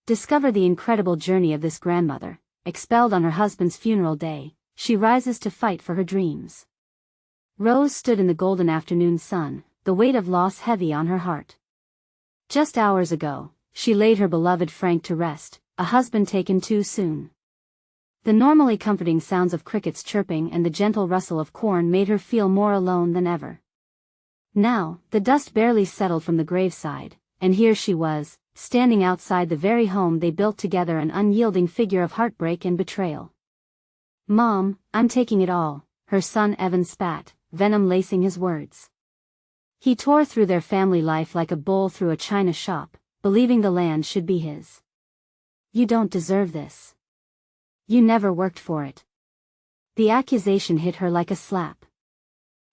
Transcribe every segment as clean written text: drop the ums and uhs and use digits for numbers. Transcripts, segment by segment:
Discover the incredible journey of this grandmother, expelled on her husband's funeral day. She rises to fight for her dreams. Rose stood in the golden afternoon sun, the weight of loss heavy on her heart. Just hours ago, she laid her beloved Frank to rest, a husband taken too soon. The normally comforting sounds of crickets chirping and the gentle rustle of corn made her feel more alone than ever. Now, the dust barely settled from the graveside, and here she was, standing outside the very home they built together, an unyielding figure of heartbreak and betrayal. "Mom, I'm taking it all," her son Evan spat, venom lacing his words. He tore through their family life like a bull through a china shop, believing the land should be his. "You don't deserve this. You never worked for it." The accusation hit her like a slap.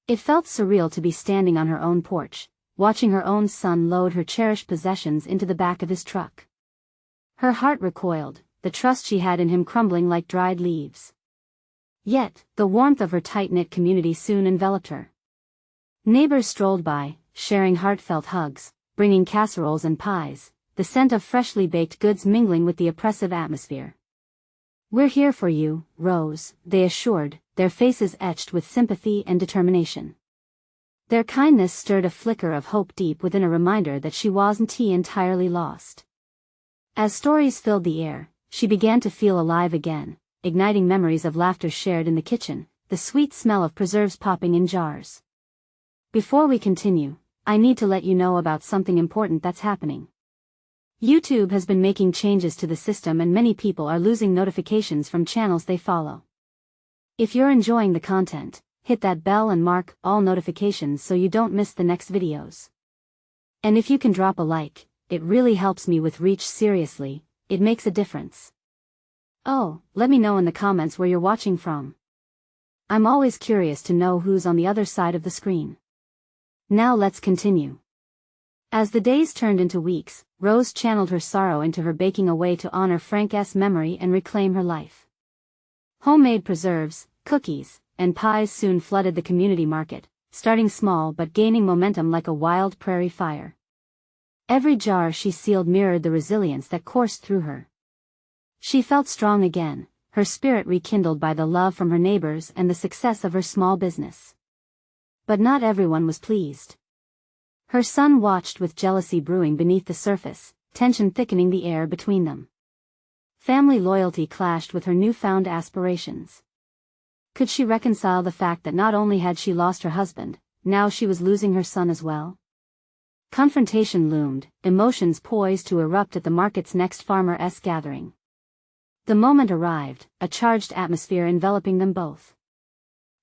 It felt surreal to be standing on her own porch, watching her own son load her cherished possessions into the back of his truck. Her heart recoiled, the trust she had in him crumbling like dried leaves. Yet, the warmth of her tight-knit community soon enveloped her. Neighbors strolled by, sharing heartfelt hugs, bringing casseroles and pies, the scent of freshly baked goods mingling with the oppressive atmosphere. "We're here for you, Rose," they assured, their faces etched with sympathy and determination. Their kindness stirred a flicker of hope deep within, a reminder that she wasn't entirely lost. As stories filled the air, she began to feel alive again, igniting memories of laughter shared in the kitchen, the sweet smell of preserves popping in jars. Before we continue, I need to let you know about something important that's happening. YouTube has been making changes to the system and many people are losing notifications from channels they follow. If you're enjoying the content, hit that bell and mark all notifications so you don't miss the next videos. And if you can drop a like, it really helps me with reach. Seriously, it makes a difference. Oh, let me know in the comments where you're watching from. I'm always curious to know who's on the other side of the screen. Now let's continue. As the days turned into weeks, Rose channeled her sorrow into her baking, a way to honor Frank's memory and reclaim her life. Homemade preserves, cookies, and pies soon flooded the community market, starting small but gaining momentum like a wild prairie fire. Every jar she sealed mirrored the resilience that coursed through her. She felt strong again, her spirit rekindled by the love from her neighbors and the success of her small business. But not everyone was pleased. Her son watched with jealousy brewing beneath the surface, tension thickening the air between them. Family loyalty clashed with her newfound aspirations. Could she reconcile the fact that not only had she lost her husband, now she was losing her son as well? Confrontation loomed, emotions poised to erupt at the market's next farmer-esque gathering. The moment arrived, a charged atmosphere enveloping them both.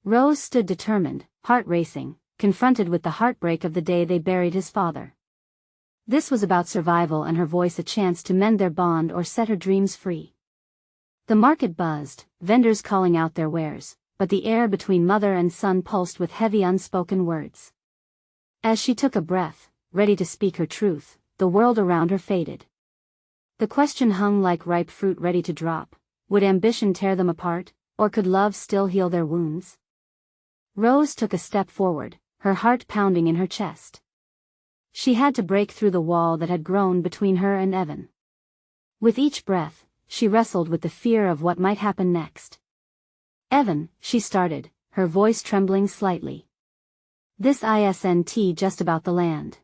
Rose stood determined, heart racing, confronted with the heartbreak of the day they buried his father. This was about survival and her voice a chance to mend their bond or set her dreams free. The market buzzed, vendors calling out their wares, but the air between mother and son pulsed with heavy unspoken words. As she took a breath, ready to speak her truth, the world around her faded. The question hung like ripe fruit ready to drop: would ambition tear them apart, or could love still heal their wounds? Rose took a step forward, her heart pounding in her chest. She had to break through the wall that had grown between her and Evan. With each breath, she wrestled with the fear of what might happen next. "Evan," she started, her voice trembling slightly. "This isn't just about the land.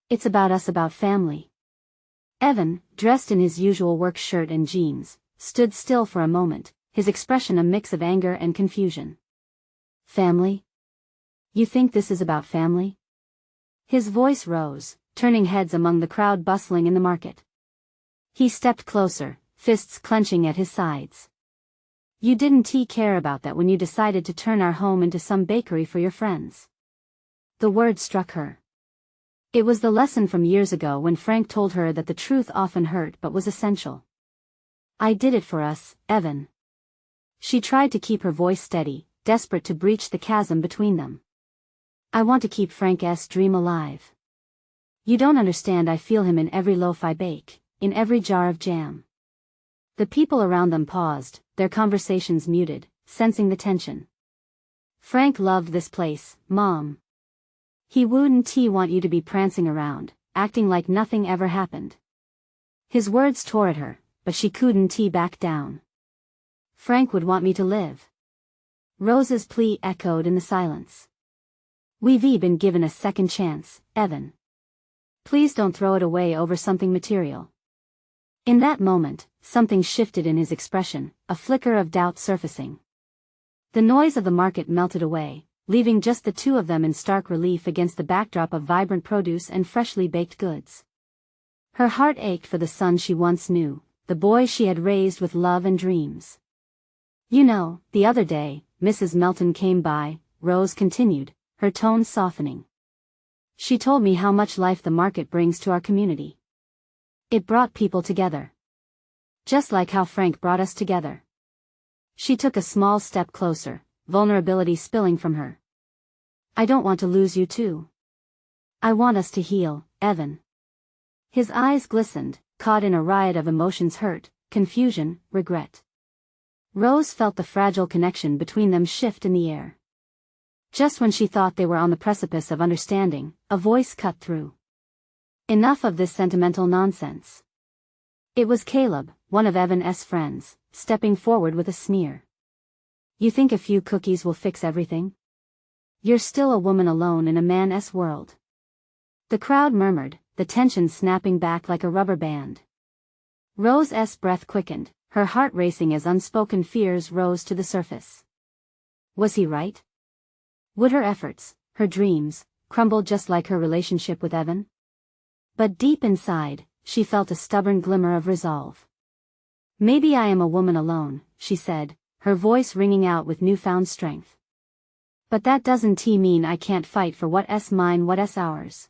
It's about us, about family." Evan, dressed in his usual work shirt and jeans, stood still for a moment, his expression a mix of anger and confusion. "Family? You think this is about family?" His voice rose, turning heads among the crowd bustling in the market. He stepped closer, fists clenching at his sides. "You didn't care about that when you decided to turn our home into some bakery for your friends." The word struck her. It was the lesson from years ago when Frank told her that the truth often hurt but was essential. "I did it for us, Evan." She tried to keep her voice steady, desperate to breach the chasm between them. "I want to keep Frank's dream alive. You don't understand, I feel him in every loaf I bake, in every jar of jam." The people around them paused, their conversations muted, sensing the tension. "Frank loved this place, Mom. He wouldn't want you to be prancing around, acting like nothing ever happened. His words tore at her, but she couldn't back down. Frank would want me to live. Rose's plea echoed in the silence. We've been given a second chance, Evan. Please don't throw it away over something material. In that moment, something shifted in his expression, a flicker of doubt surfacing. The noise of the market melted away, leaving just the two of them in stark relief against the backdrop of vibrant produce and freshly baked goods. Her heart ached for the son she once knew, the boy she had raised with love and dreams. You know, the other day, Mrs. Melton came by, Rose continued, her tone softening. She told me how much life the market brings to our community. It brought people together. Just like how Frank brought us together. She took a small step closer, vulnerability spilling from her. I don't want to lose you too. I want us to heal, Evan. His eyes glistened, caught in a riot of emotions: hurt, confusion, regret. Rose felt the fragile connection between them shift in the air. Just when she thought they were on the precipice of understanding, a voice cut through. Enough of this sentimental nonsense. It was Caleb, one of Evan's friends, stepping forward with a sneer. You think a few cookies will fix everything? You're still a woman alone in a man's world. The crowd murmured, the tension snapping back like a rubber band. Rose's breath quickened, her heart racing as unspoken fears rose to the surface. Was he right? Would her efforts, her dreams, crumble just like her relationship with Evan? But deep inside, she felt a stubborn glimmer of resolve. Maybe I am a woman alone, she said, her voice ringing out with newfound strength. But that doesn't mean I can't fight for what's mine, what's ours.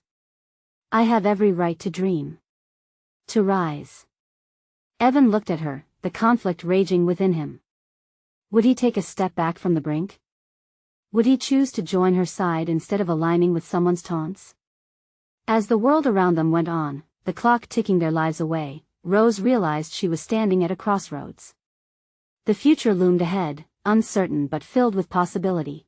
I have every right to dream. To rise. Evan looked at her, the conflict raging within him. Would he take a step back from the brink? Would he choose to join her side instead of aligning with someone's taunts? As the world around them went on, the clock ticking their lives away, Rose realized she was standing at a crossroads. The future loomed ahead, uncertain but filled with possibility.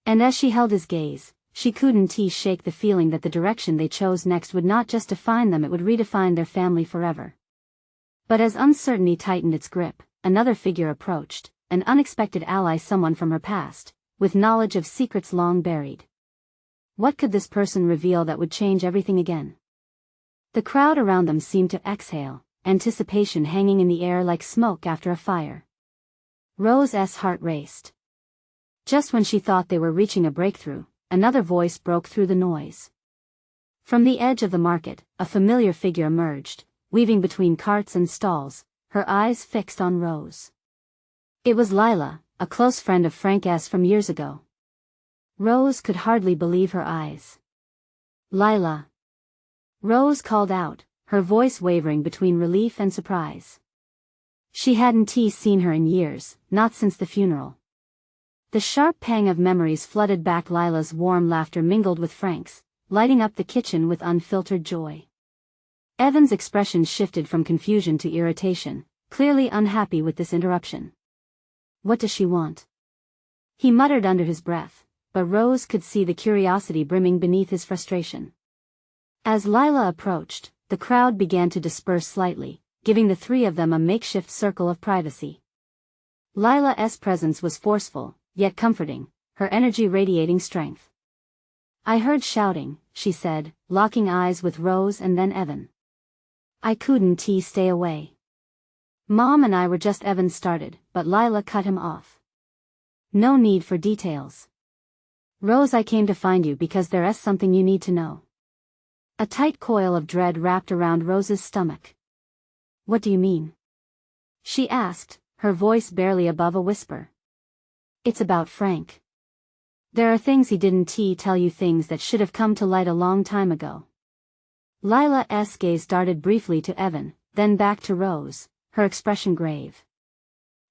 And as she held his gaze, she couldn't shake the feeling that the direction they chose next would not just define them, it would redefine their family forever. But as uncertainty tightened its grip, another figure approached, an unexpected ally, someone from her past, with knowledge of secrets long buried. What could this person reveal that would change everything again? The crowd around them seemed to exhale, anticipation hanging in the air like smoke after a fire. Rose's heart raced. Just when she thought they were reaching a breakthrough, another voice broke through the noise. From the edge of the market, a familiar figure emerged, weaving between carts and stalls, her eyes fixed on Rose. It was Lila, a close friend of Frank's from years ago. Rose could hardly believe her eyes. Lila. Rose called out, her voice wavering between relief and surprise. She hadn't seen her in years, not since the funeral. The sharp pang of memories flooded back. Lila's warm laughter mingled with Frank's, lighting up the kitchen with unfiltered joy. Evan's expression shifted from confusion to irritation, clearly unhappy with this interruption. What does she want? He muttered under his breath, but Rose could see the curiosity brimming beneath his frustration. As Lila approached, the crowd began to disperse slightly, giving the three of them a makeshift circle of privacy. Lila's presence was forceful, yet comforting, her energy radiating strength. I heard shouting, she said, locking eyes with Rose and then Evan. I couldn't stay away. Mom and I were just. Evan started, but Lila cut him off. No need for details. Rose, I came to find you because there's something you need to know. A tight coil of dread wrapped around Rose's stomach. What do you mean? She asked, her voice barely above a whisper. It's about Frank. There are things he didn't tell you, things that should have come to light a long time ago. Lila's gaze darted briefly to Evan, then back to Rose, her expression grave.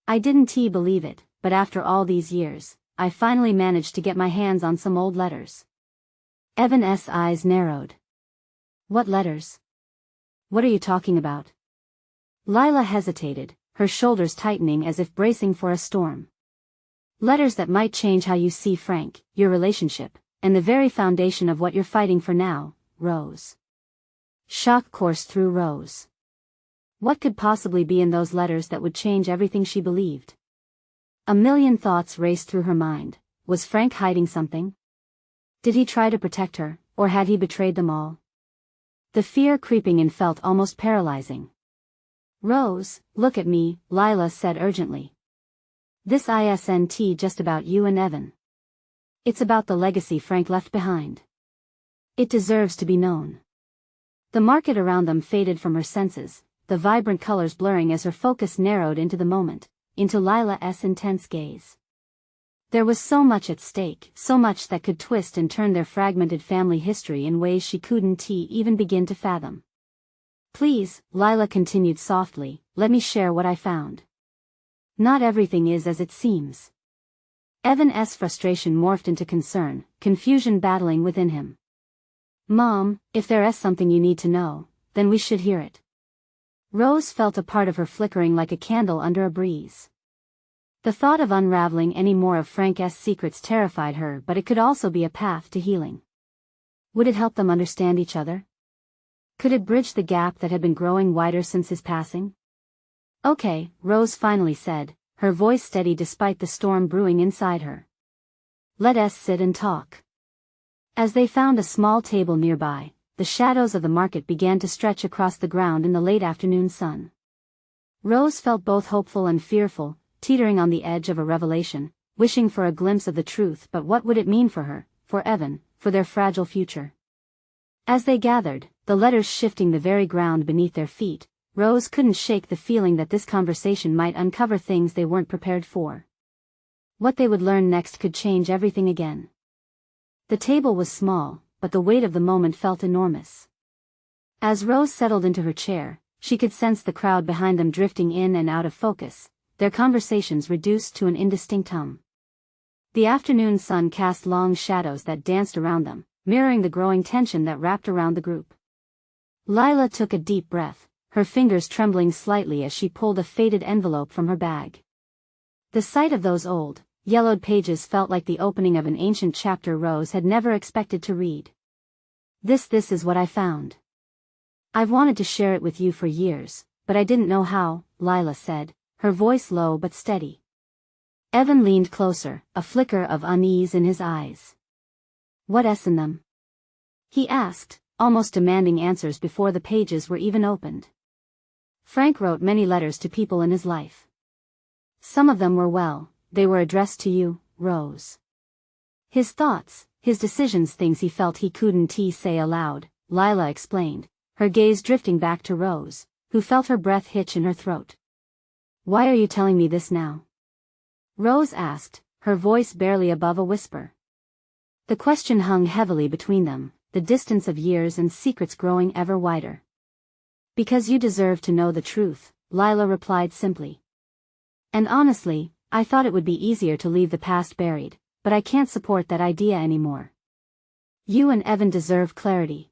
I didn't believe it, but after all these years, I finally managed to get my hands on some old letters. Evan's eyes narrowed. What letters? What are you talking about? Lila hesitated, her shoulders tightening as if bracing for a storm. Letters that might change how you see Frank, your relationship, and the very foundation of what you're fighting for now, Rose. Shock coursed through Rose. What could possibly be in those letters that would change everything she believed? A million thoughts raced through her mind. Was Frank hiding something? Did he try to protect her, or had he betrayed them all? The fear creeping in felt almost paralyzing. "Rose, look at me," Lila said urgently. "This isn't just about you and Evan. It's about the legacy Frank left behind. It deserves to be known." The market around them faded from her senses, the vibrant colors blurring as her focus narrowed into the moment, into Lila's intense gaze. There was so much at stake, so much that could twist and turn their fragmented family history in ways she couldn't even begin to fathom. "Please," Lila continued softly, "let me share what I found. Not everything is as it seems." Evan's frustration morphed into concern, confusion battling within him. "Mom, if there is something you need to know, then we should hear it." Rose felt a part of her flickering like a candle under a breeze. The thought of unraveling any more of Frank's secrets terrified her, but it could also be a path to healing. Would it help them understand each other? Could it bridge the gap that had been growing wider since his passing? "Okay," Rose finally said, her voice steady despite the storm brewing inside her. "Let us sit and talk." As they found a small table nearby, the shadows of the market began to stretch across the ground in the late afternoon sun. Rose felt both hopeful and fearful, teetering on the edge of a revelation, wishing for a glimpse of the truth. But what would it mean for her, for Evan, for their fragile future? As they gathered, the letters shifting the very ground beneath their feet, Rose couldn't shake the feeling that this conversation might uncover things they weren't prepared for. What they would learn next could change everything again. The table was small, but the weight of the moment felt enormous. As Rose settled into her chair, she could sense the crowd behind them drifting in and out of focus, their conversations reduced to an indistinct hum. The afternoon sun cast long shadows that danced around them, mirroring the growing tension that wrapped around the group. Lila took a deep breath, her fingers trembling slightly as she pulled a faded envelope from her bag. The sight of those old, yellowed pages felt like the opening of an ancient chapter Rose had never expected to read. This is what I found. I've wanted to share it with you for years, but I didn't know how," Lila said, her voice low but steady. Evan leaned closer, a flicker of unease in his eyes. "What's in them?" he asked, almost demanding answers before the pages were even opened. "Frank wrote many letters to people in his life. Some of them they were addressed to you, Rose. His thoughts, his decisions, things he felt he couldn't say aloud," Lila explained, her gaze drifting back to Rose, who felt her breath hitch in her throat. "Why are you telling me this now?" Rose asked, her voice barely above a whisper. The question hung heavily between them, the distance of years and secrets growing ever wider. "Because you deserve to know the truth," Lila replied simply. "And honestly, I thought it would be easier to leave the past buried, but I can't support that idea anymore. You and Evan deserve clarity."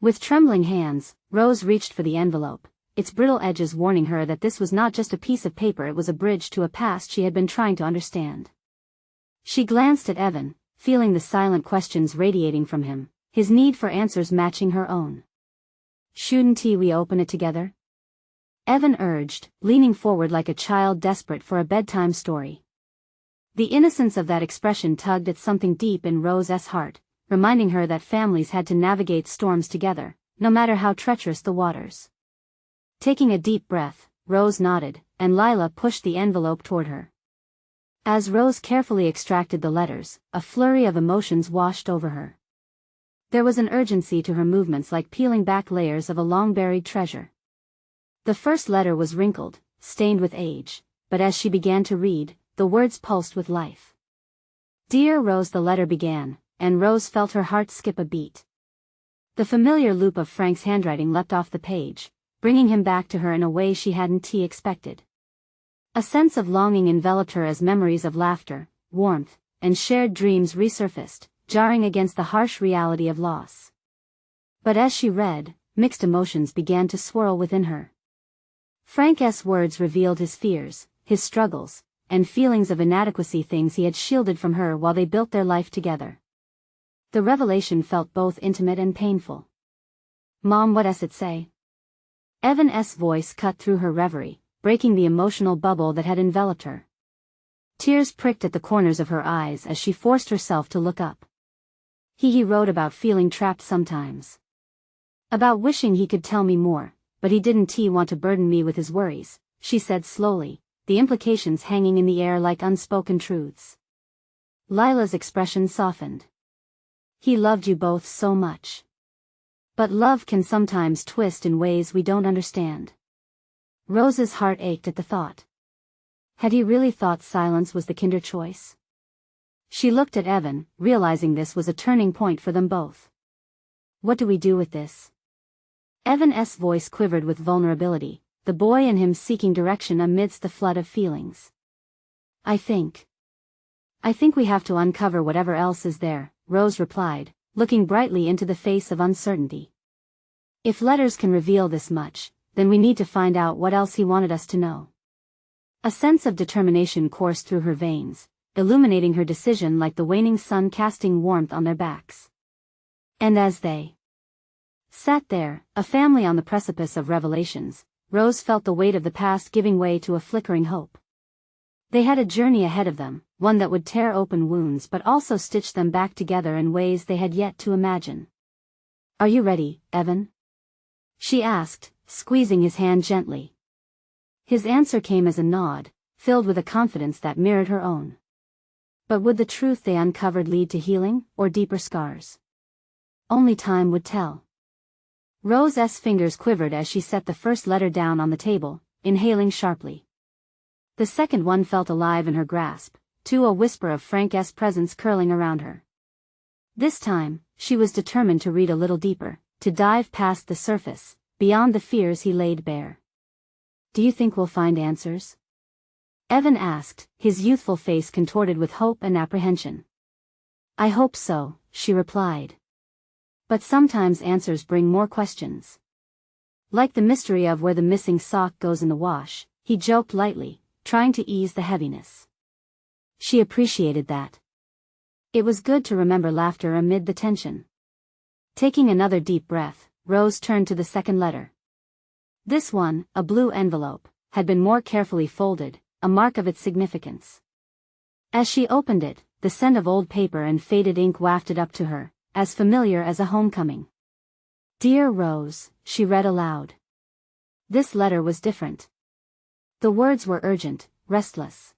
With trembling hands, Rose reached for the envelope, its brittle edges warning her that this was not just a piece of paper, it was a bridge to a past she had been trying to understand. She glanced at Evan, feeling the silent questions radiating from him, his need for answers matching her own. "Shouldn't we open it together?" Evan urged, leaning forward like a child desperate for a bedtime story. The innocence of that expression tugged at something deep in Rose's heart, reminding her that families had to navigate storms together, no matter how treacherous the waters. Taking a deep breath, Rose nodded, and Lila pushed the envelope toward her. As Rose carefully extracted the letters, a flurry of emotions washed over her. There was an urgency to her movements, like peeling back layers of a long-buried treasure. The first letter was wrinkled, stained with age, but as she began to read, the words pulsed with life. "Dear Rose," the letter began, and Rose felt her heart skip a beat. The familiar loop of Frank's handwriting leapt off the page, bringing him back to her in a way she hadn't expected. A sense of longing enveloped her as memories of laughter, warmth, and shared dreams resurfaced, jarring against the harsh reality of loss. But as she read, mixed emotions began to swirl within her. Frank's words revealed his fears, his struggles, and feelings of inadequacy, things he had shielded from her while they built their life together. The revelation felt both intimate and painful. "Mom, what does it say?" Evan's voice cut through her reverie, breaking the emotional bubble that had enveloped her. Tears pricked at the corners of her eyes as she forced herself to look up. He wrote about feeling trapped sometimes. About wishing he could tell me more, but he didn't want to burden me with his worries, she said slowly, the implications hanging in the air like unspoken truths. Lila's expression softened. He loved you both so much. But love can sometimes twist in ways we don't understand. Rose's heart ached at the thought. Had he really thought silence was the kinder choice? She looked at Evan, realizing this was a turning point for them both. What do we do with this? Evan's voice quivered with vulnerability, the boy in him seeking direction amidst the flood of feelings. I think we have to uncover whatever else is there, Rose replied, looking brightly into the face of uncertainty. If letters can reveal this much, then we need to find out what else he wanted us to know. A sense of determination coursed through her veins, illuminating her decision like the waning sun casting warmth on their backs. And as they sat there, a family on the precipice of revelations, Rose felt the weight of the past giving way to a flickering hope. They had a journey ahead of them, one that would tear open wounds but also stitch them back together in ways they had yet to imagine. Are you ready, Evan? She asked, squeezing his hand gently. His answer came as a nod, filled with a confidence that mirrored her own. But would the truth they uncovered lead to healing, or deeper scars? Only time would tell. Rose's fingers quivered as she set the first letter down on the table, inhaling sharply. The second one felt alive in her grasp, too, a whisper of Frank's presence curling around her. This time, she was determined to read a little deeper, to dive past the surface, beyond the fears he laid bare. Do you think we'll find answers? Evan asked, his youthful face contorted with hope and apprehension. I hope so, she replied. But sometimes answers bring more questions. Like the mystery of where the missing sock goes in the wash, he joked lightly, trying to ease the heaviness. She appreciated that. It was good to remember laughter amid the tension. Taking another deep breath, Rose turned to the second letter. This one, a blue envelope, had been more carefully folded, a mark of its significance. As she opened it, the scent of old paper and faded ink wafted up to her, as familiar as a homecoming. Dear Rose, she read aloud. This letter was different. The words were urgent, restless.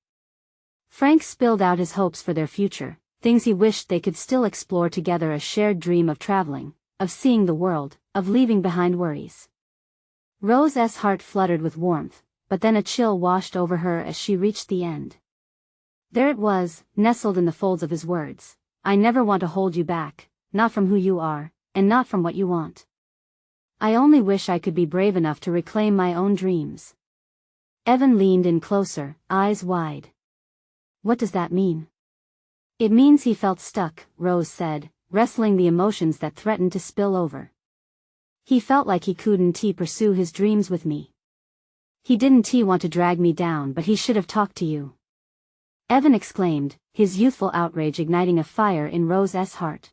Frank spilled out his hopes for their future, things he wished they could still explore together, a shared dream of traveling, of seeing the world, of leaving behind worries. Rose's heart fluttered with warmth, but then a chill washed over her as she reached the end. There it was, nestled in the folds of his words. I never want to hold you back, not from who you are, and not from what you want. I only wish I could be brave enough to reclaim my own dreams. Evan leaned in closer, eyes wide. What does that mean? It means he felt stuck, Rose said, wrestling the emotions that threatened to spill over. He felt like he couldn't pursue his dreams with me. He didn't want to drag me down, but he should have talked to you. Evan exclaimed, his youthful outrage igniting a fire in Rose's heart.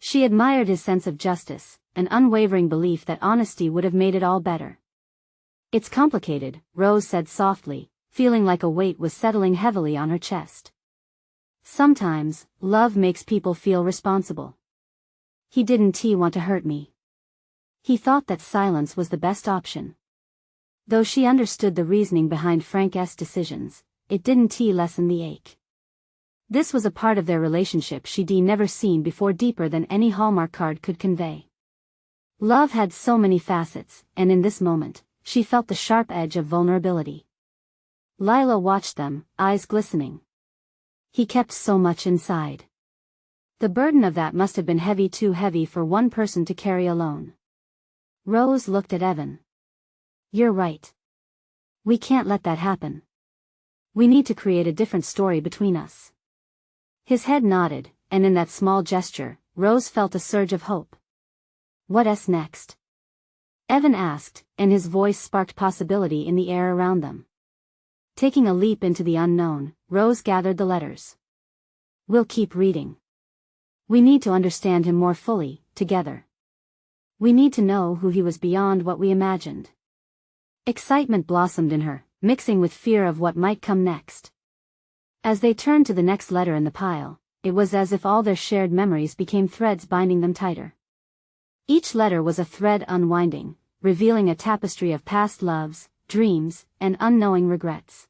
She admired his sense of justice, an unwavering belief that honesty would have made it all better. It's complicated, Rose said softly, feeling like a weight was settling heavily on her chest. Sometimes, love makes people feel responsible. He didn't want to hurt me. He thought that silence was the best option. Though she understood the reasoning behind Frank's decisions, it didn't lessen the ache. This was a part of their relationship she'd never seen before, deeper than any Hallmark card could convey. Love had so many facets, and in this moment, she felt the sharp edge of vulnerability. Lila watched them, eyes glistening. He kept so much inside. The burden of that must have been heavy, too heavy for one person to carry alone. Rose looked at Evan. You're right. We can't let that happen. We need to create a different story between us. His head nodded, and in that small gesture, Rose felt a surge of hope. What's next? Evan asked, and his voice sparked possibility in the air around them. Taking a leap into the unknown, Rose gathered the letters. We'll keep reading. We need to understand him more fully, together. We need to know who he was beyond what we imagined. Excitement blossomed in her, mixing with fear of what might come next. As they turned to the next letter in the pile, it was as if all their shared memories became threads binding them tighter. Each letter was a thread unwinding, revealing a tapestry of past loves, dreams, and unknowing regrets.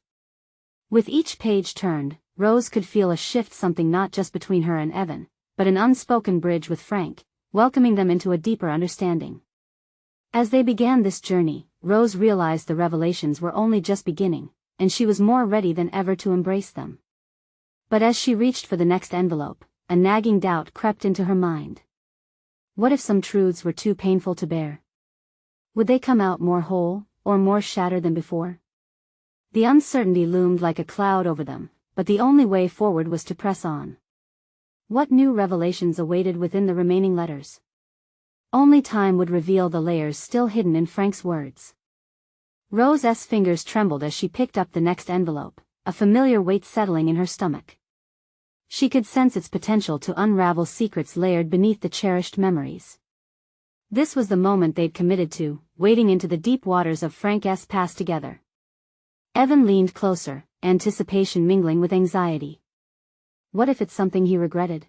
With each page turned, Rose could feel a shift, something not just between her and Evan, but an unspoken bridge with Frank, welcoming them into a deeper understanding. As they began this journey, Rose realized the revelations were only just beginning, and she was more ready than ever to embrace them. But as she reached for the next envelope, a nagging doubt crept into her mind. What if some truths were too painful to bear? Would they come out more whole, or more shattered than before? The uncertainty loomed like a cloud over them, but the only way forward was to press on. What new revelations awaited within the remaining letters? Only time would reveal the layers still hidden in Frank's words. Rose's fingers trembled as she picked up the next envelope, a familiar weight settling in her stomach. She could sense its potential to unravel secrets layered beneath the cherished memories. This was the moment they'd committed to, wading into the deep waters of Frank's past together. Evan leaned closer, anticipation mingling with anxiety. What if it's something he regretted?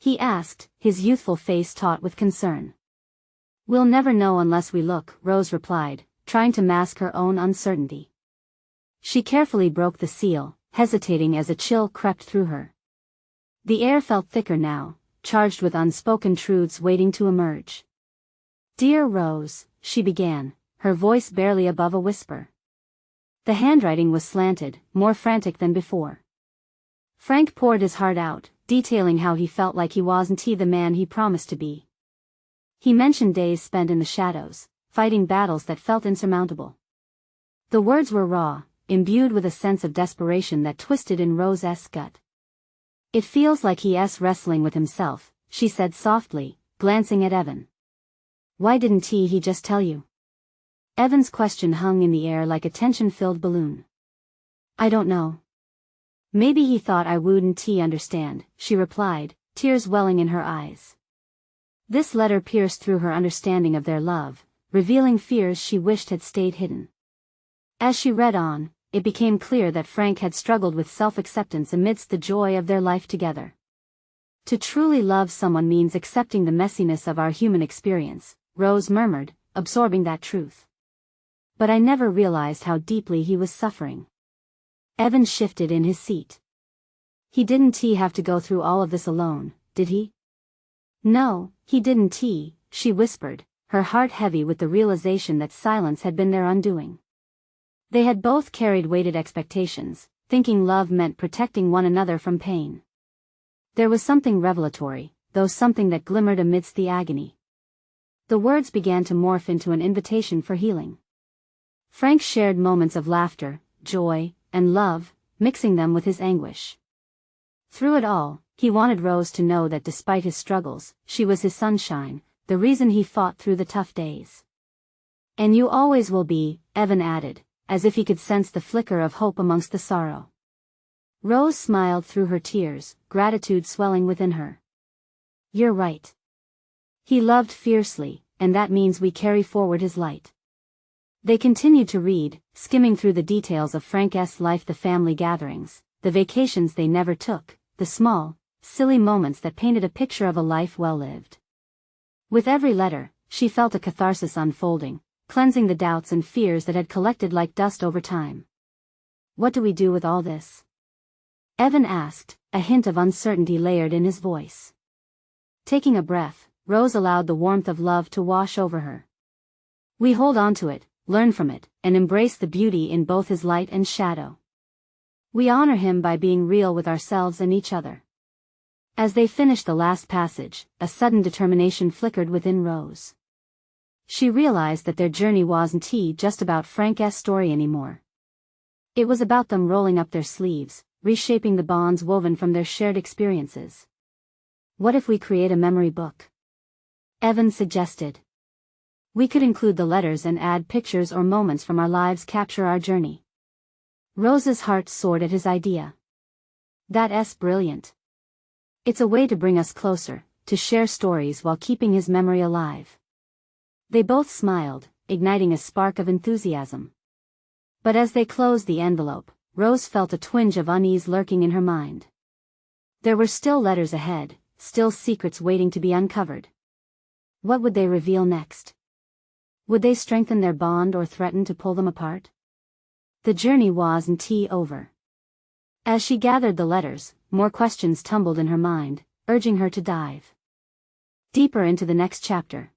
He asked, his youthful face taut with concern. We'll never know unless we look, Rose replied, trying to mask her own uncertainty. She carefully broke the seal, hesitating as a chill crept through her. The air felt thicker now, charged with unspoken truths waiting to emerge. Dear Rose, she began, her voice barely above a whisper. The handwriting was slanted, more frantic than before. Frank poured his heart out, detailing how he felt like he wasn't the man he promised to be. He mentioned days spent in the shadows, fighting battles that felt insurmountable. The words were raw, imbued with a sense of desperation that twisted in Rose's gut. It feels like he's wrestling with himself, she said softly, glancing at Evan. Why didn't he just tell you? Evan's question hung in the air like a tension-filled balloon. I don't know. Maybe he thought I wouldn't understand, she replied, tears welling in her eyes. This letter pierced through her understanding of their love, revealing fears she wished had stayed hidden. As she read on, it became clear that Frank had struggled with self-acceptance amidst the joy of their life together. To truly love someone means accepting the messiness of our human experience, Rose murmured, absorbing that truth. But I never realized how deeply he was suffering. Evan shifted in his seat. He didn't have to go through all of this alone, did he? No, he didn't, she whispered, her heart heavy with the realization that silence had been their undoing. They had both carried weighted expectations, thinking love meant protecting one another from pain. There was something revelatory, though something that glimmered amidst the agony. The words began to morph into an invitation for healing. Frank shared moments of laughter, joy, and love, mixing them with his anguish. Through it all, he wanted Rose to know that despite his struggles, she was his sunshine, the reason he fought through the tough days. And you always will be, Evan added, as if he could sense the flicker of hope amongst the sorrow. Rose smiled through her tears, gratitude swelling within her. You're right. He loved fiercely, and that means we carry forward his light. They continued to read, skimming through the details of Frank's life, the family gatherings, the vacations they never took, the small, silly moments that painted a picture of a life well lived. With every letter, she felt a catharsis unfolding, cleansing the doubts and fears that had collected like dust over time. What do we do with all this? Evan asked, a hint of uncertainty layered in his voice. Taking a breath, Rose allowed the warmth of love to wash over her. We hold on to it, learn from it, and embrace the beauty in both his light and shadow. We honor him by being real with ourselves and each other. As they finished the last passage, a sudden determination flickered within Rose. She realized that their journey wasn't just about Frank's story anymore. It was about them rolling up their sleeves, reshaping the bonds woven from their shared experiences. What if we create a memory book? Evan suggested. We could include the letters and add pictures or moments from our lives capture our journey. Rose's heart soared at his idea. That's brilliant. It's a way to bring us closer, to share stories while keeping his memory alive. They both smiled, igniting a spark of enthusiasm. But as they closed the envelope, Rose felt a twinge of unease lurking in her mind. There were still letters ahead, still secrets waiting to be uncovered. What would they reveal next? Would they strengthen their bond or threaten to pull them apart? The journey wasn't over. As she gathered the letters, more questions tumbled in her mind, urging her to dive deeper into the next chapter.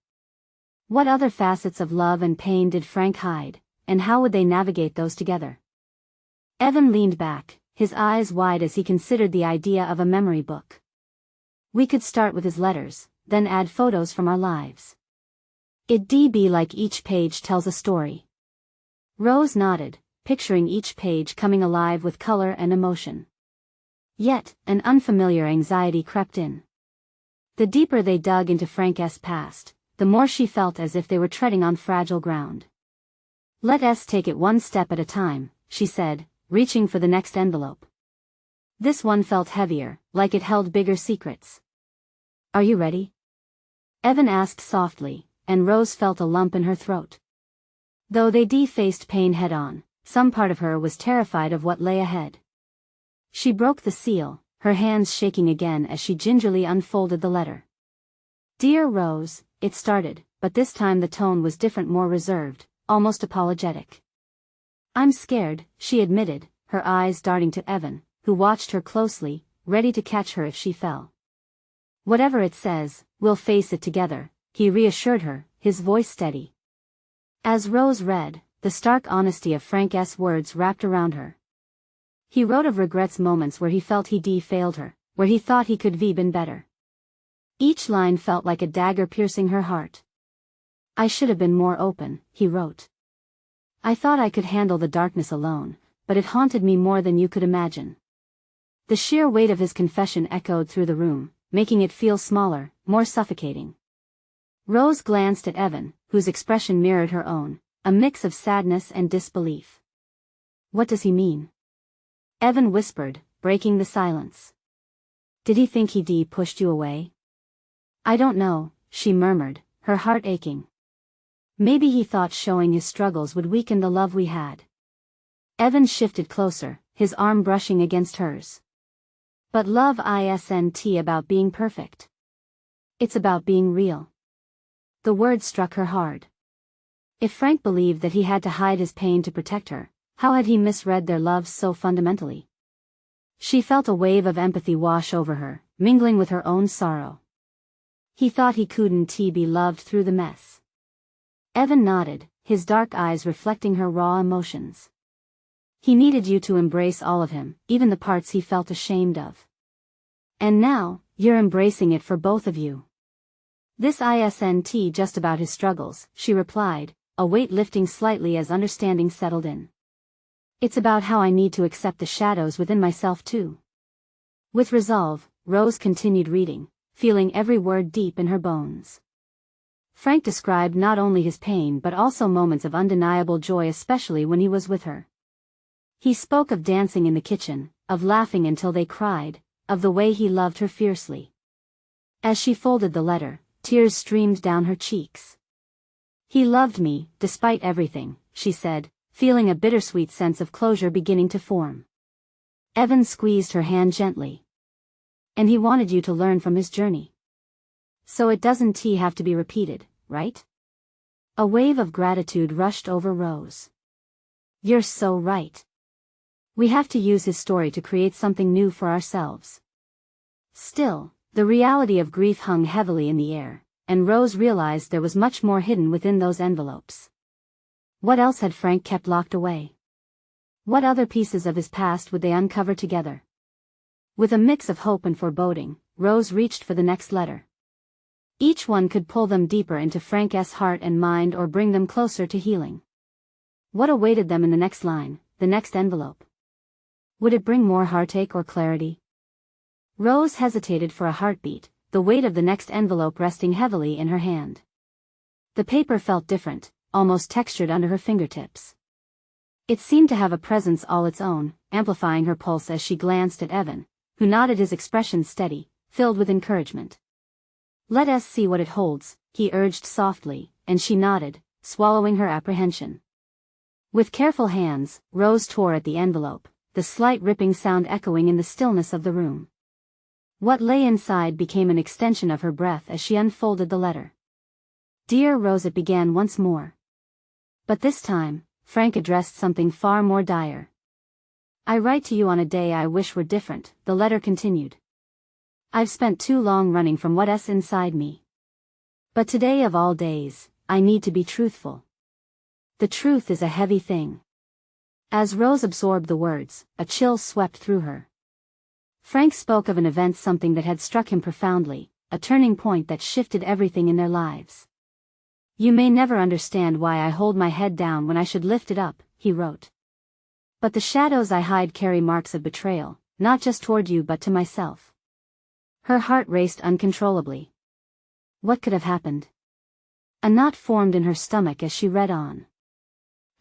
What other facets of love and pain did Frank hide, and how would they navigate those together? Evan leaned back, his eyes wide as he considered the idea of a memory book. We could start with his letters, then add photos from our lives. It'd be like each page tells a story. Rose nodded, picturing each page coming alive with color and emotion. Yet, an unfamiliar anxiety crept in. The deeper they dug into Frank's past, the more she felt as if they were treading on fragile ground. "Let us take it one step at a time," she said, reaching for the next envelope. This one felt heavier, like it held bigger secrets. "Are you ready?" Evan asked softly, and Rose felt a lump in her throat. Though they faced pain head-on, some part of her was terrified of what lay ahead. She broke the seal, her hands shaking again as she gingerly unfolded the letter. "Dear Rose," it started, but this time the tone was different, more reserved, almost apologetic. "I'm scared," she admitted, her eyes darting to Evan, who watched her closely, ready to catch her if she fell. "Whatever it says, we'll face it together," he reassured her, his voice steady. As Rose read, the stark honesty of Frank's words wrapped around her. He wrote of regrets, moments where he felt he'd failed her, where he thought he could have been better. Each line felt like a dagger piercing her heart. "I should have been more open," he wrote. "I thought I could handle the darkness alone, but it haunted me more than you could imagine." The sheer weight of his confession echoed through the room, making it feel smaller, more suffocating. Rose glanced at Evan, whose expression mirrored her own, a mix of sadness and disbelief. "What does he mean?" Evan whispered, breaking the silence. "Did he think he'd pushed you away?" "I don't know," she murmured, her heart aching. "Maybe he thought showing his struggles would weaken the love we had." Evan shifted closer, his arm brushing against hers. "But love isn't about being perfect. It's about being real." The word struck her hard. If Frank believed that he had to hide his pain to protect her, how had he misread their love so fundamentally? She felt a wave of empathy wash over her, mingling with her own sorrow. "He thought he couldn't be loved through the mess." Evan nodded, his dark eyes reflecting her raw emotions. "He needed you to embrace all of him, even the parts he felt ashamed of. And now, you're embracing it for both of you." "This isn't just about his struggles," she replied, a weight lifting slightly as understanding settled in. "It's about how I need to accept the shadows within myself too." With resolve, Rose continued reading, feeling every word deep in her bones. Frank described not only his pain but also moments of undeniable joy, especially when he was with her. He spoke of dancing in the kitchen, of laughing until they cried, of the way he loved her fiercely. As she folded the letter, tears streamed down her cheeks. "He loved me, despite everything," she said, feeling a bittersweet sense of closure beginning to form. Evan squeezed her hand gently. "And he wanted you to learn from his journey. So it doesn't have to be repeated, right?" A wave of gratitude rushed over Rose. "You're so right. We have to use his story to create something new for ourselves." Still, the reality of grief hung heavily in the air, and Rose realized there was much more hidden within those envelopes. What else had Frank kept locked away? What other pieces of his past would they uncover together? With a mix of hope and foreboding, Rose reached for the next letter. Each one could pull them deeper into Frank's heart and mind or bring them closer to healing. What awaited them in the next line, the next envelope? Would it bring more heartache or clarity? Rose hesitated for a heartbeat, the weight of the next envelope resting heavily in her hand. The paper felt different, almost textured under her fingertips. It seemed to have a presence all its own, amplifying her pulse as she glanced at Evan, who nodded, his expression steady, filled with encouragement. "Let us see what it holds," he urged softly, and she nodded, swallowing her apprehension. With careful hands, Rose tore at the envelope, the slight ripping sound echoing in the stillness of the room. What lay inside became an extension of her breath as she unfolded the letter. "Dear Rose," it began once more. But this time, Frank addressed something far more dire. "I write to you on a day I wish were different," the letter continued. "I've spent too long running from what's inside me. But today of all days, I need to be truthful. The truth is a heavy thing." As Rose absorbed the words, a chill swept through her. Frank spoke of an event, something that had struck him profoundly, a turning point that shifted everything in their lives. "You may never understand why I hold my head down when I should lift it up," he wrote. "But the shadows I hide carry marks of betrayal, not just toward you but to myself." Her heart raced uncontrollably. What could have happened? A knot formed in her stomach as she read on.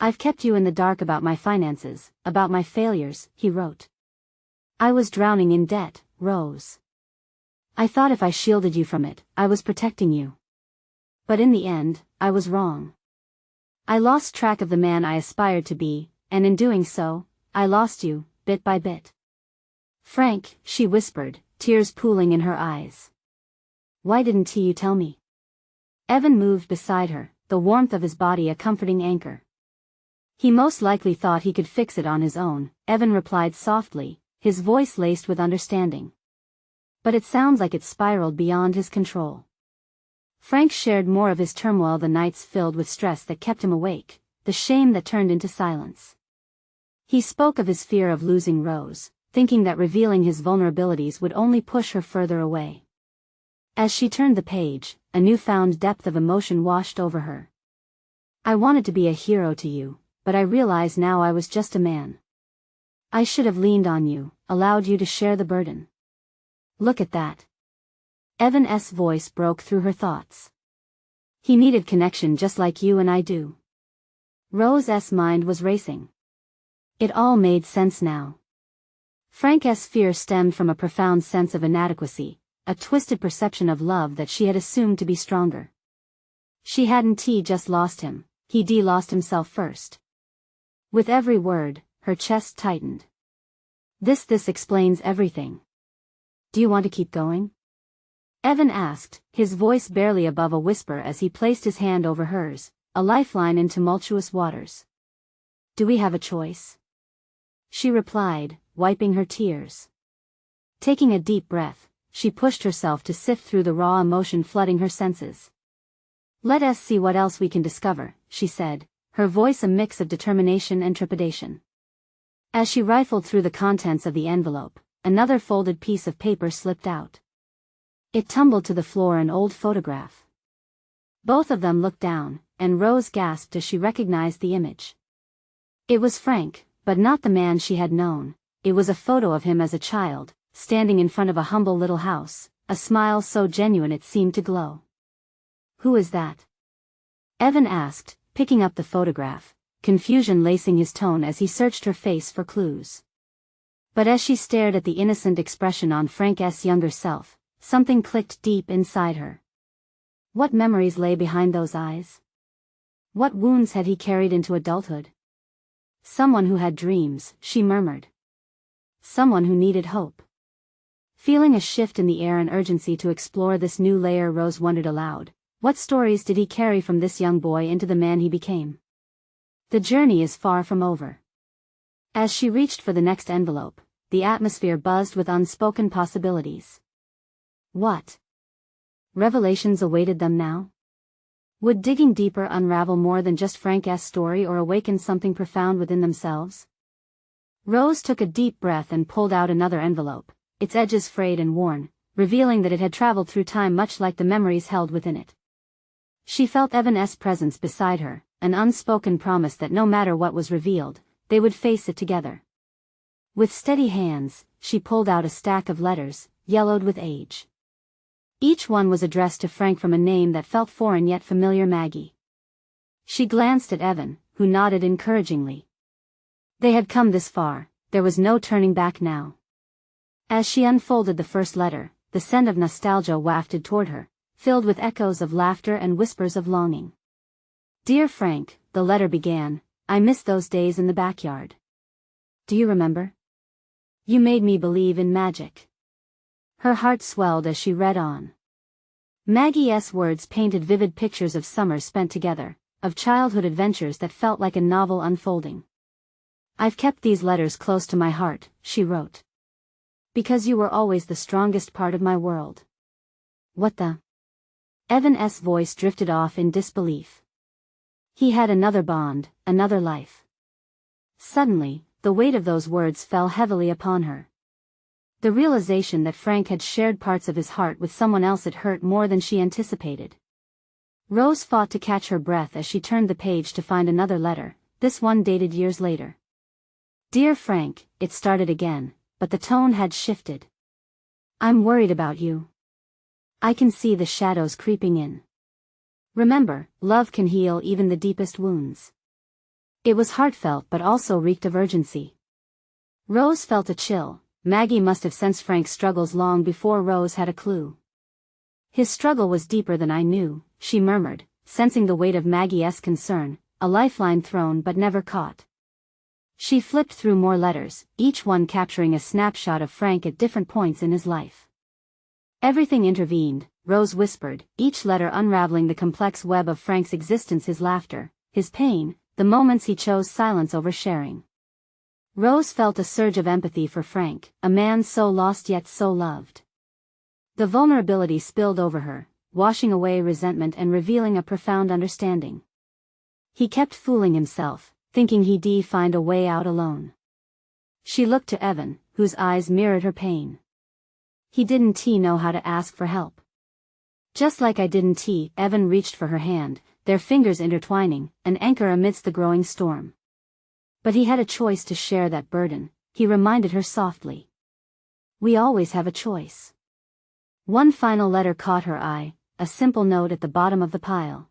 "I've kept you in the dark about my finances, about my failures," he wrote. "I was drowning in debt, Rose. I thought if I shielded you from it, I was protecting you. But in the end, I was wrong. I lost track of the man I aspired to be, and in doing so, I lost you, bit by bit." "Frank," she whispered, tears pooling in her eyes. "Why didn't you tell me?" Evan moved beside her, the warmth of his body a comforting anchor. "He most likely thought he could fix it on his own," Evan replied softly, his voice laced with understanding. "But it sounds like it spiraled beyond his control." Frank shared more of his turmoil, the nights filled with stress that kept him awake, the shame that turned into silence. He spoke of his fear of losing Rose, thinking that revealing his vulnerabilities would only push her further away. As she turned the page, a newfound depth of emotion washed over her. "I wanted to be a hero to you, but I realize now I was just a man. I should have leaned on you, allowed you to share the burden." "Look at that." Evan's voice broke through her thoughts. "He needed connection just like you and I do." Rose's mind was racing. It all made sense now. Frank's fear stemmed from a profound sense of inadequacy, a twisted perception of love that she had assumed to be stronger. She hadn't just lost him, he'd lost himself first. With every word, her chest tightened. This explains everything. "Do you want to keep going?" Evan asked, his voice barely above a whisper as he placed his hand over hers, a lifeline in tumultuous waters. "Do we have a choice?" She replied, wiping her tears. Taking a deep breath, she pushed herself to sift through the raw emotion flooding her senses. "Let us see what else we can discover," she said, her voice a mix of determination and trepidation. As she rifled through the contents of the envelope, another folded piece of paper slipped out. It tumbled to the floor, an old photograph. Both of them looked down, and Rose gasped as she recognized the image. It was Frank, but not the man she had known. It was a photo of him as a child, standing in front of a humble little house, a smile so genuine it seemed to glow. "Who is that?" Evan asked, picking up the photograph, confusion lacing his tone as he searched her face for clues. But as she stared at the innocent expression on Frank's younger self, something clicked deep inside her. What memories lay behind those eyes? What wounds had he carried into adulthood? "Someone who had dreams," she murmured. "Someone who needed hope." Feeling a shift in the air and urgency to explore this new layer, Rose wondered aloud, what stories did he carry from this young boy into the man he became? The journey is far from over. As she reached for the next envelope, the atmosphere buzzed with unspoken possibilities. What revelations awaited them now? Would digging deeper unravel more than just Frank's story or awaken something profound within themselves? Rose took a deep breath and pulled out another envelope, its edges frayed and worn, revealing that it had traveled through time much like the memories held within it. She felt Evan's presence beside her, an unspoken promise that no matter what was revealed, they would face it together. With steady hands, she pulled out a stack of letters, yellowed with age. Each one was addressed to Frank from a name that felt foreign yet familiar: Maggie. She glanced at Evan, who nodded encouragingly. They had come this far, there was no turning back now. As she unfolded the first letter, the scent of nostalgia wafted toward her, filled with echoes of laughter and whispers of longing. Dear Frank, the letter began, I miss those days in the backyard. Do you remember? You made me believe in magic. Her heart swelled as she read on. Maggie's words painted vivid pictures of summers spent together, of childhood adventures that felt like a novel unfolding. I've kept these letters close to my heart, she wrote. Because you were always the strongest part of my world. What the? Evan's voice drifted off in disbelief. He had another bond, another life. Suddenly, the weight of those words fell heavily upon her. The realization that Frank had shared parts of his heart with someone else had hurt more than she anticipated. Rose fought to catch her breath as she turned the page to find another letter, this one dated years later. Dear Frank, it started again, but the tone had shifted. I'm worried about you. I can see the shadows creeping in. Remember, love can heal even the deepest wounds. It was heartfelt but also reeked of urgency. Rose felt a chill. Maggie must have sensed Frank's struggles long before Rose had a clue. His struggle was deeper than I knew, she murmured, sensing the weight of Maggie's concern, a lifeline thrown but never caught. She flipped through more letters, each one capturing a snapshot of Frank at different points in his life. Everything intervened, Rose whispered, each letter unraveling the complex web of Frank's existence, his laughter, his pain, the moments he chose silence over sharing. Rose felt a surge of empathy for Frank, a man so lost yet so loved. The vulnerability spilled over her, washing away resentment and revealing a profound understanding. He kept fooling himself, thinking he'd find a way out alone. She looked to Evan, whose eyes mirrored her pain. He didn't know how to ask for help. Just like I didn't. Evan reached for her hand, their fingers intertwining, an anchor amidst the growing storm. But he had a choice to share that burden, he reminded her softly. We always have a choice. One final letter caught her eye, a simple note at the bottom of the pile.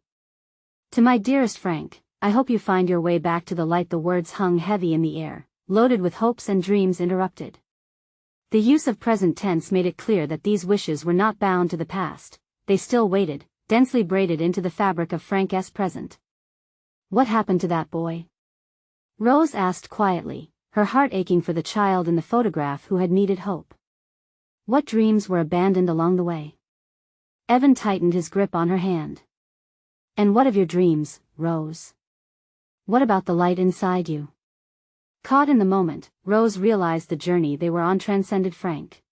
To my dearest Frank, I hope you find your way back to the light. The words hung heavy in the air, loaded with hopes and dreams interrupted. The use of present tense made it clear that these wishes were not bound to the past, they still waited, densely braided into the fabric of Frank's present. What happened to that boy? Rose asked quietly, her heart aching for the child in the photograph who had needed hope. What dreams were abandoned along the way? Evan tightened his grip on her hand. And what of your dreams, Rose? What about the light inside you? Caught in the moment, Rose realized the journey they were on transcended Frank.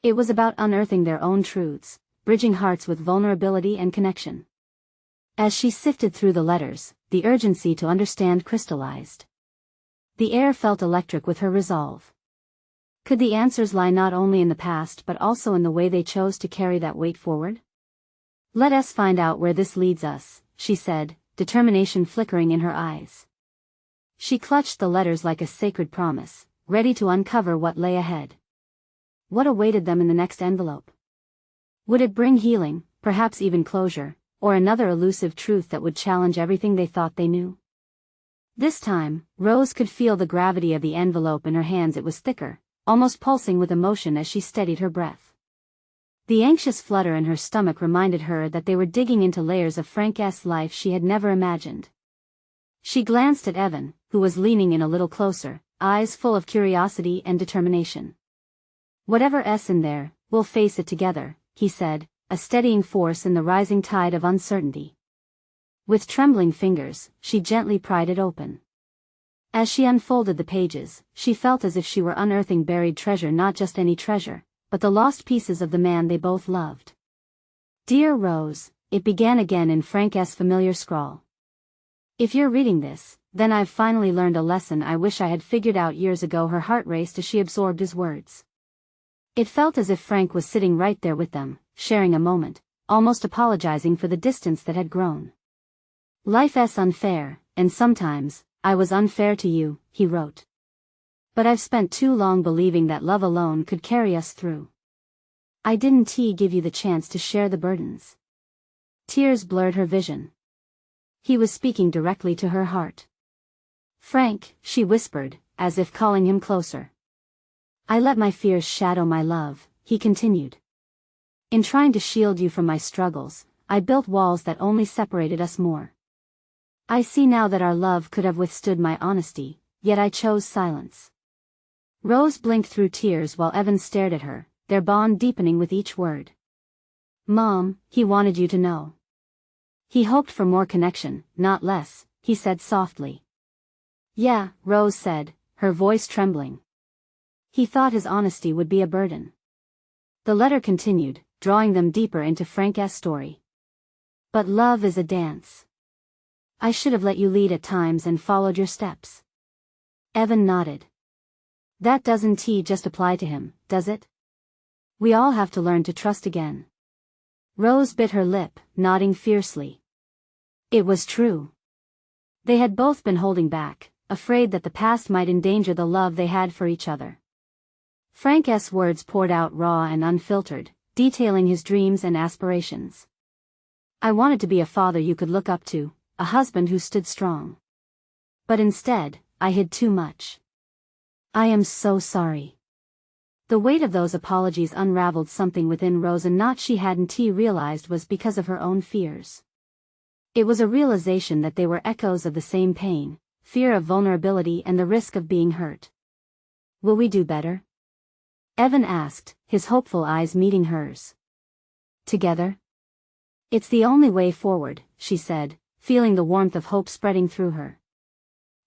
It was about unearthing their own truths, bridging hearts with vulnerability and connection. As she sifted through the letters, the urgency to understand crystallized. The air felt electric with her resolve. Could the answers lie not only in the past but also in the way they chose to carry that weight forward? Let us find out where this leads us, she said, determination flickering in her eyes. She clutched the letters like a sacred promise, ready to uncover what lay ahead. What awaited them in the next envelope? Would it bring healing, perhaps even closure, or another elusive truth that would challenge everything they thought they knew? This time, Rose could feel the gravity of the envelope in her hands. It was thicker, almost pulsing with emotion as she steadied her breath. The anxious flutter in her stomach reminded her that they were digging into layers of Frank's life she had never imagined. She glanced at Evan, who was leaning in a little closer, eyes full of curiosity and determination. Whatever's in there, we'll face it together, he said, a steadying force in the rising tide of uncertainty. With trembling fingers, she gently pried it open. As she unfolded the pages, she felt as if she were unearthing buried treasure, not just any treasure, but the lost pieces of the man they both loved. Dear Rose, it began again in Frank's familiar scrawl. If you're reading this, then I've finally learned a lesson I wish I had figured out years ago. Her heart raced as she absorbed his words. It felt as if Frank was sitting right there with them, sharing a moment, almost apologizing for the distance that had grown. Life's unfair, and sometimes, I was unfair to you, he wrote. But I've spent too long believing that love alone could carry us through. I didn't give you the chance to share the burdens. Tears blurred her vision. He was speaking directly to her heart. Frank, she whispered, as if calling him closer. I let my fears shadow my love, he continued. In trying to shield you from my struggles, I built walls that only separated us more. I see now that our love could have withstood my honesty, yet I chose silence. Rose blinked through tears while Evan stared at her, their bond deepening with each word. Mom, he wanted you to know. He hoped for more connection, not less, he said softly. Yeah, Rose said, her voice trembling. He thought his honesty would be a burden. The letter continued, drawing them deeper into Frank's story. But love is a dance. I should have let you lead at times and followed your steps. Evan nodded. That doesn't just apply to him, does it? We all have to learn to trust again. Rose bit her lip, nodding fiercely. It was true. They had both been holding back, afraid that the past might endanger the love they had for each other. Frank's words poured out raw and unfiltered, detailing his dreams and aspirations. I wanted to be a father you could look up to, a husband who stood strong. But instead, I hid too much. I am so sorry. The weight of those apologies unraveled something within Rose, and not she hadn't realized was because of her own fears. It was a realization that they were echoes of the same pain, fear of vulnerability and the risk of being hurt. Will we do better? Evan asked, his hopeful eyes meeting hers. Together? It's the only way forward, she said, feeling the warmth of hope spreading through her.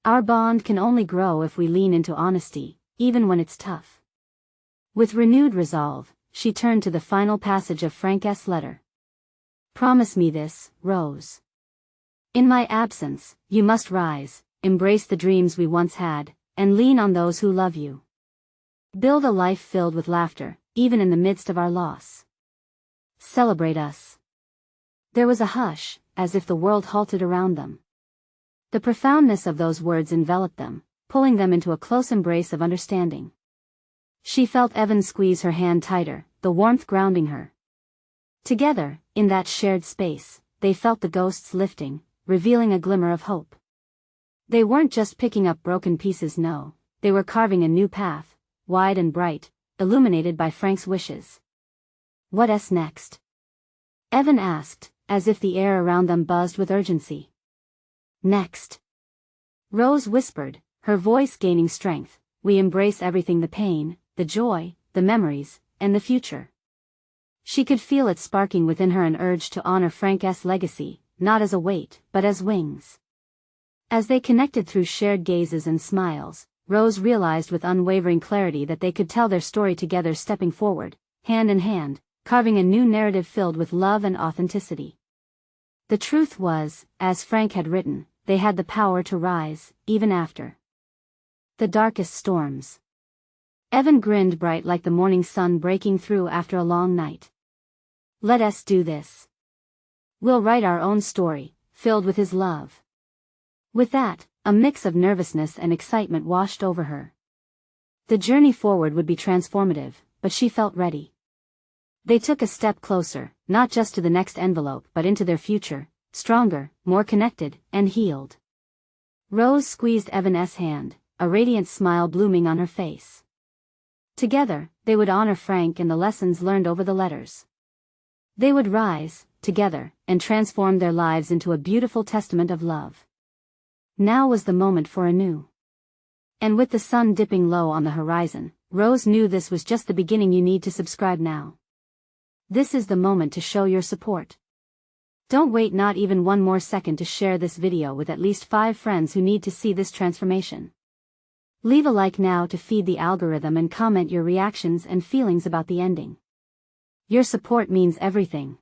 Our bond can only grow if we lean into honesty, even when it's tough. With renewed resolve, she turned to the final passage of Frank's letter. Promise me this, Rose. In my absence, you must rise, embrace the dreams we once had, and lean on those who love you. Build a life filled with laughter, even in the midst of our loss. Celebrate us. There was a hush, as if the world halted around them. The profoundness of those words enveloped them, pulling them into a close embrace of understanding. She felt Evan squeeze her hand tighter, the warmth grounding her. Together, in that shared space, they felt the ghosts lifting, revealing a glimmer of hope. They weren't just picking up broken pieces, no, they were carving a new path, wide and bright, illuminated by Frank's wishes. What's next? Evan asked, as if the air around them buzzed with urgency. Next. Rose whispered, her voice gaining strength, we embrace everything, the pain, the joy, the memories, and the future. She could feel it sparking within her, an urge to honor Frank's legacy, not as a weight, but as wings. As they connected through shared gazes and smiles, Rose realized with unwavering clarity that they could tell their story together, stepping forward, hand in hand, carving a new narrative filled with love and authenticity. The truth was, as Frank had written, they had the power to rise, even after the darkest storms. Evan grinned, bright like the morning sun breaking through after a long night. Let us do this. We'll write our own story, filled with his love. With that, a mix of nervousness and excitement washed over her. The journey forward would be transformative, but she felt ready. They took a step closer, not just to the next envelope but into their future, stronger, more connected, and healed. Rose squeezed Evan's hand, a radiant smile blooming on her face. Together, they would honor Frank and the lessons learned over the letters. They would rise, together, and transform their lives into a beautiful testament of love. Now was the moment for anew. And with the sun dipping low on the horizon, Rose knew this was just the beginning. You need to subscribe now. This is the moment to show your support. Don't wait not even one more second to share this video with at least 5 friends who need to see this transformation. Leave a like now to feed the algorithm and comment your reactions and feelings about the ending. Your support means everything.